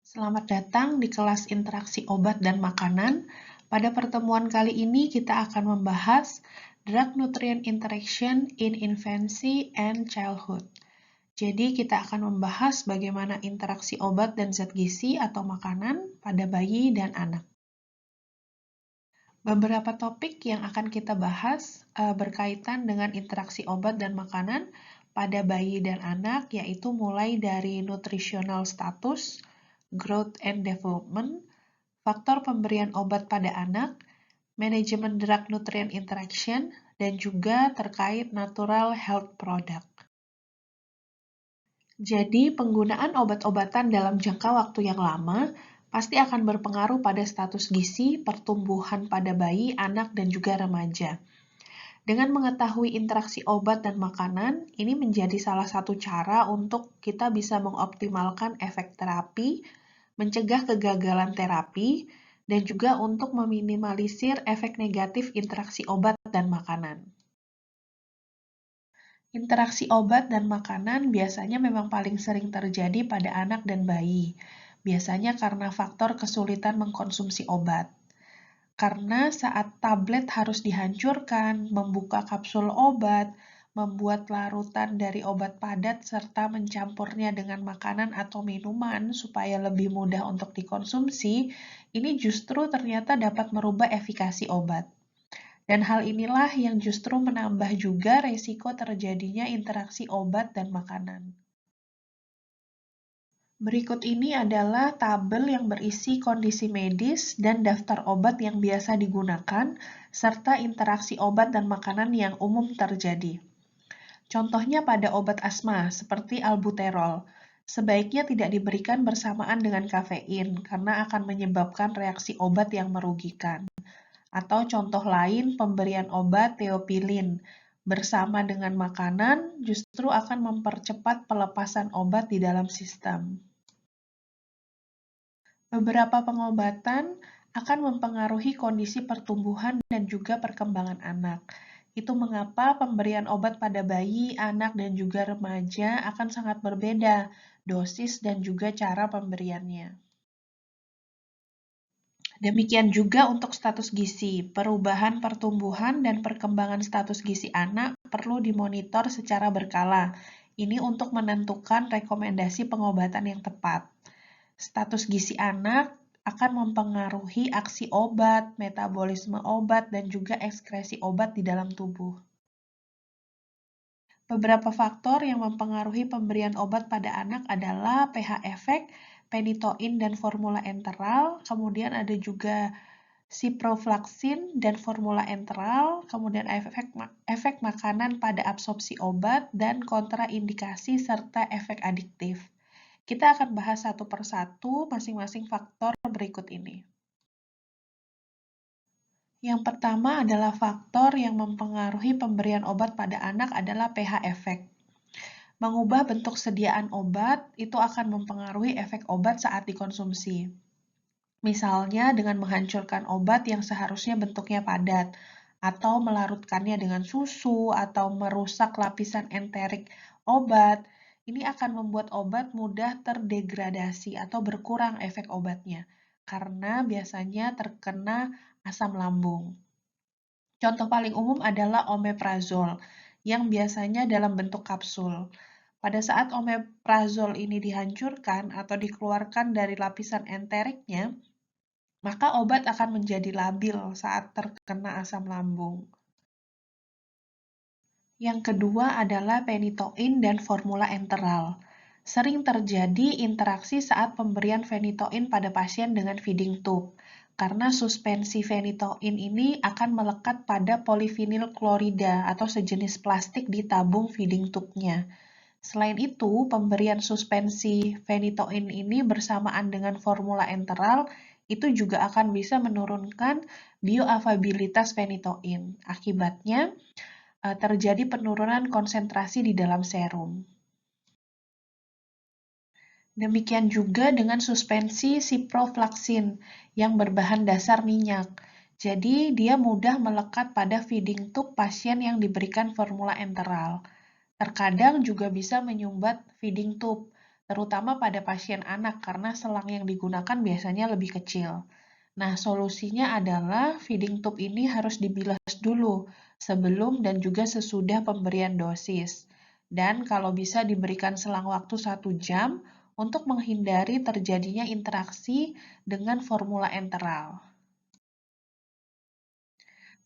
Selamat datang di kelas interaksi obat dan makanan. Pada pertemuan kali ini kita akan membahas drug-nutrient interaction in infancy and childhood. Jadi kita akan membahas bagaimana interaksi obat dan zat gizi atau makanan pada bayi dan anak. Beberapa topik yang akan kita bahas berkaitan dengan interaksi obat dan makanan pada bayi dan anak, yaitu mulai dari nutritional status, growth and development, faktor pemberian obat pada anak, manajemen drug-nutrient interaction, dan juga terkait natural health product. Jadi, penggunaan obat-obatan dalam jangka waktu yang lama pasti akan berpengaruh pada status gizi, pertumbuhan pada bayi, anak, dan juga remaja. Dengan mengetahui interaksi obat dan makanan, ini menjadi salah satu cara untuk kita bisa mengoptimalkan efek terapi, mencegah kegagalan terapi, dan juga untuk meminimalisir efek negatif interaksi obat dan makanan. Interaksi obat dan makanan biasanya memang paling sering terjadi pada anak dan bayi, biasanya karena faktor kesulitan mengkonsumsi obat. Karena saat tablet harus dihancurkan, membuka kapsul obat, membuat larutan dari obat padat, serta mencampurnya dengan makanan atau minuman supaya lebih mudah untuk dikonsumsi, ini justru ternyata dapat merubah efikasi obat. Dan hal inilah yang justru menambah juga resiko terjadinya interaksi obat dan makanan. Berikut ini adalah tabel yang berisi kondisi medis dan daftar obat yang biasa digunakan, serta interaksi obat dan makanan yang umum terjadi. Contohnya pada obat asma, seperti albuterol. Sebaiknya tidak diberikan bersamaan dengan kafein, karena akan menyebabkan reaksi obat yang merugikan. Atau contoh lain, pemberian obat teopilin bersama dengan makanan justru akan mempercepat pelepasan obat di dalam sistem. Beberapa pengobatan akan mempengaruhi kondisi pertumbuhan dan juga perkembangan anak. Itu mengapa pemberian obat pada bayi, anak, dan juga remaja akan sangat berbeda, dosis dan juga cara pemberiannya. Demikian juga untuk status gizi, perubahan pertumbuhan dan perkembangan status gizi anak perlu dimonitor secara berkala. Ini untuk menentukan rekomendasi pengobatan yang tepat. Status gizi anak akan mempengaruhi aksi obat, metabolisme obat, dan juga ekskresi obat di dalam tubuh. Beberapa faktor yang mempengaruhi pemberian obat pada anak adalah pH efek, penitoin dan formula enteral, kemudian ada juga ciprofloxacin dan formula enteral, kemudian efek makanan pada absorpsi obat, dan kontraindikasi serta efek adiktif. Kita akan bahas satu persatu masing-masing faktor berikut ini. Yang pertama adalah faktor yang mempengaruhi pemberian obat pada anak adalah pH efek. Mengubah bentuk sediaan obat itu akan mempengaruhi efek obat saat dikonsumsi. Misalnya dengan menghancurkan obat yang seharusnya bentuknya padat, atau melarutkannya dengan susu, atau merusak lapisan enterik obat, ini akan membuat obat mudah terdegradasi atau berkurang efek obatnya, karena biasanya terkena asam lambung. Contoh paling umum adalah omeprazol, yang biasanya dalam bentuk kapsul. Pada saat omeprazol ini dihancurkan atau dikeluarkan dari lapisan enteriknya, maka obat akan menjadi labil saat terkena asam lambung. Yang kedua adalah penitoin dan formula enteral. Sering terjadi interaksi saat pemberian fenitoin pada pasien dengan feeding tube, karena suspensi fenitoin ini akan melekat pada polivinil klorida atau sejenis plastik di tabung feeding tube-nya. Selain itu, pemberian suspensi fenitoin ini bersamaan dengan formula enteral itu juga akan bisa menurunkan bioavailabilitas fenitoin. Akibatnya, terjadi penurunan konsentrasi di dalam serum. Demikian juga dengan suspensi ciprofloxacin yang berbahan dasar minyak. Jadi, dia mudah melekat pada feeding tube pasien yang diberikan formula enteral. Terkadang juga bisa menyumbat feeding tube, terutama pada pasien anak karena selang yang digunakan biasanya lebih kecil. Nah, solusinya adalah feeding tube ini harus dibilas dulu sebelum dan juga sesudah pemberian dosis. Dan kalau bisa diberikan selang waktu 1 jam untuk menghindari terjadinya interaksi dengan formula enteral.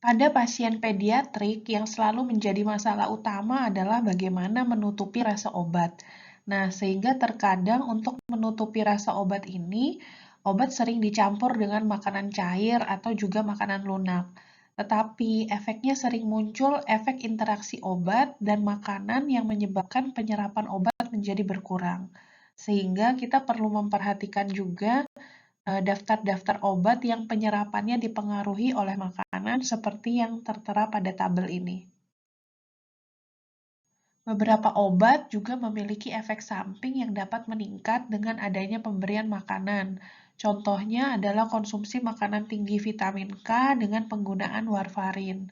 Pada pasien pediatrik, yang selalu menjadi masalah utama adalah bagaimana menutupi rasa obat. Nah, sehingga terkadang untuk menutupi rasa obat ini, obat sering dicampur dengan makanan cair atau juga makanan lunak. Tetapi efeknya sering muncul efek interaksi obat dan makanan yang menyebabkan penyerapan obat menjadi berkurang. Sehingga kita perlu memperhatikan juga daftar-daftar obat yang penyerapannya dipengaruhi oleh makanan seperti yang tertera pada tabel ini. Beberapa obat juga memiliki efek samping yang dapat meningkat dengan adanya pemberian makanan. Contohnya adalah konsumsi makanan tinggi vitamin K dengan penggunaan warfarin,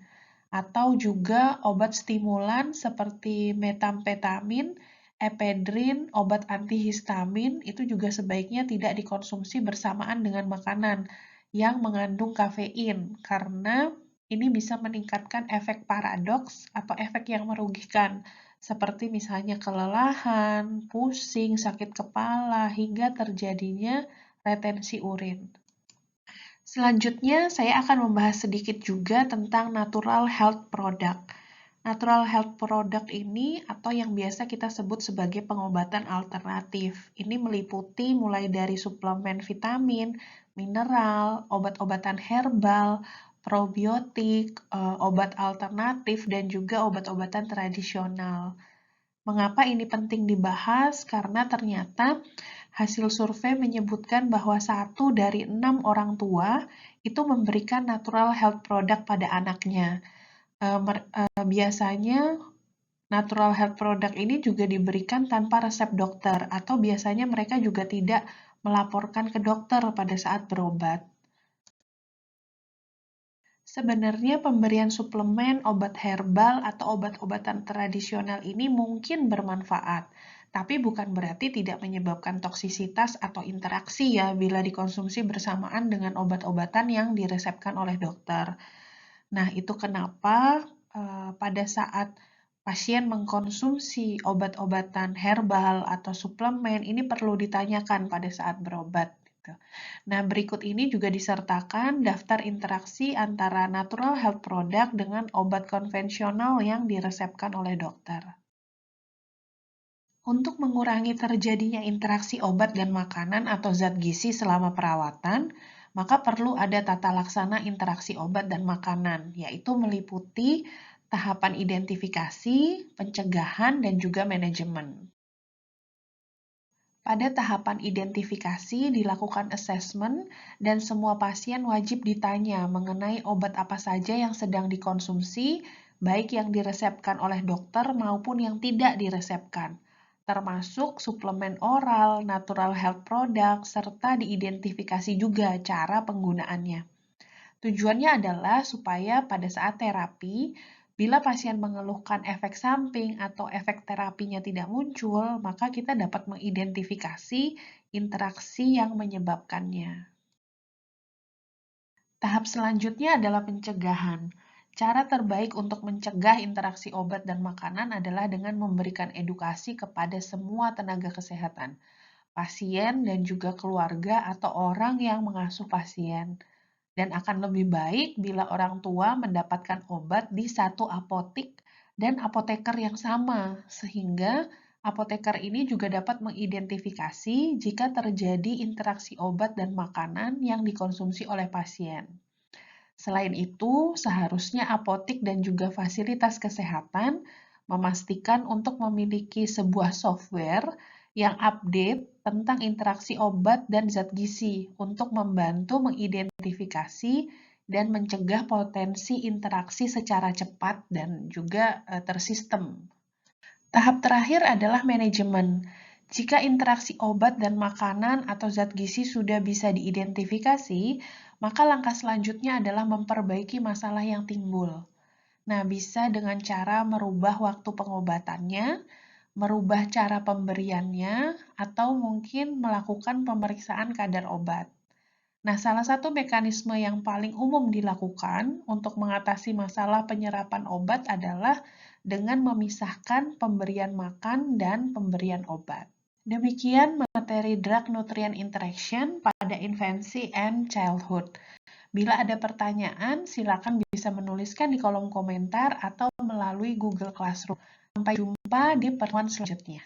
atau juga obat stimulan seperti metamfetamin, epedrin, obat antihistamin itu juga sebaiknya tidak dikonsumsi bersamaan dengan makanan yang mengandung kafein karena ini bisa meningkatkan efek paradoks atau efek yang merugikan seperti misalnya kelelahan, pusing, sakit kepala, hingga terjadinya retensi urin. Selanjutnya, saya akan membahas sedikit juga tentang natural health product. Natural health product ini atau yang biasa kita sebut sebagai pengobatan alternatif. Ini meliputi mulai dari suplemen vitamin, mineral, obat-obatan herbal, probiotik, obat alternatif, dan juga obat-obatan tradisional. Mengapa ini penting dibahas? Karena ternyata hasil survei menyebutkan bahwa 1 dari 6 orang tua itu memberikan natural health product pada anaknya. Biasanya natural health product ini juga diberikan tanpa resep dokter atau biasanya mereka juga tidak melaporkan ke dokter pada saat berobat. Sebenarnya pemberian suplemen, obat herbal, atau obat-obatan tradisional ini mungkin bermanfaat, tapi bukan berarti tidak menyebabkan toksisitas atau interaksi ya bila dikonsumsi bersamaan dengan obat-obatan yang diresepkan oleh dokter. Nah, itu kenapa pada saat pasien mengkonsumsi obat-obatan herbal atau suplemen, ini perlu ditanyakan pada saat berobat. Gitu. Nah, berikut ini juga disertakan daftar interaksi antara natural health product dengan obat konvensional yang diresepkan oleh dokter. Untuk mengurangi terjadinya interaksi obat dan makanan atau zat gizi selama perawatan, maka perlu ada tata laksana interaksi obat dan makanan, yaitu meliputi tahapan identifikasi, pencegahan, dan juga manajemen. Pada tahapan identifikasi dilakukan assessment dan semua pasien wajib ditanya mengenai obat apa saja yang sedang dikonsumsi, baik yang diresepkan oleh dokter maupun yang tidak diresepkan, termasuk suplemen oral, natural health product, serta diidentifikasi juga cara penggunaannya. Tujuannya adalah supaya pada saat terapi, bila pasien mengeluhkan efek samping atau efek terapinya tidak muncul, maka kita dapat mengidentifikasi interaksi yang menyebabkannya. Tahap selanjutnya adalah pencegahan. Cara terbaik untuk mencegah interaksi obat dan makanan adalah dengan memberikan edukasi kepada semua tenaga kesehatan, pasien dan juga keluarga atau orang yang mengasuh pasien. Dan akan lebih baik bila orang tua mendapatkan obat di satu apotik dan apoteker yang sama, sehingga apoteker ini juga dapat mengidentifikasi jika terjadi interaksi obat dan makanan yang dikonsumsi oleh pasien. Selain itu, seharusnya apotik dan juga fasilitas kesehatan memastikan untuk memiliki sebuah software yang update tentang interaksi obat dan zat gizi untuk membantu mengidentifikasi dan mencegah potensi interaksi secara cepat dan juga tersistem. Tahap terakhir adalah manajemen. Jika interaksi obat dan makanan atau zat gizi sudah bisa diidentifikasi, maka langkah selanjutnya adalah memperbaiki masalah yang timbul. Nah, bisa dengan cara merubah waktu pengobatannya, merubah cara pemberiannya, atau mungkin melakukan pemeriksaan kadar obat. Nah, salah satu mekanisme yang paling umum dilakukan untuk mengatasi masalah penyerapan obat adalah dengan memisahkan pemberian makan dan pemberian obat. Demikian materi drug-nutrient interaction pada infancy and childhood. Bila ada pertanyaan, silakan bisa menuliskan di kolom komentar atau melalui Google Classroom. Sampai jumpa di pertemuan selanjutnya.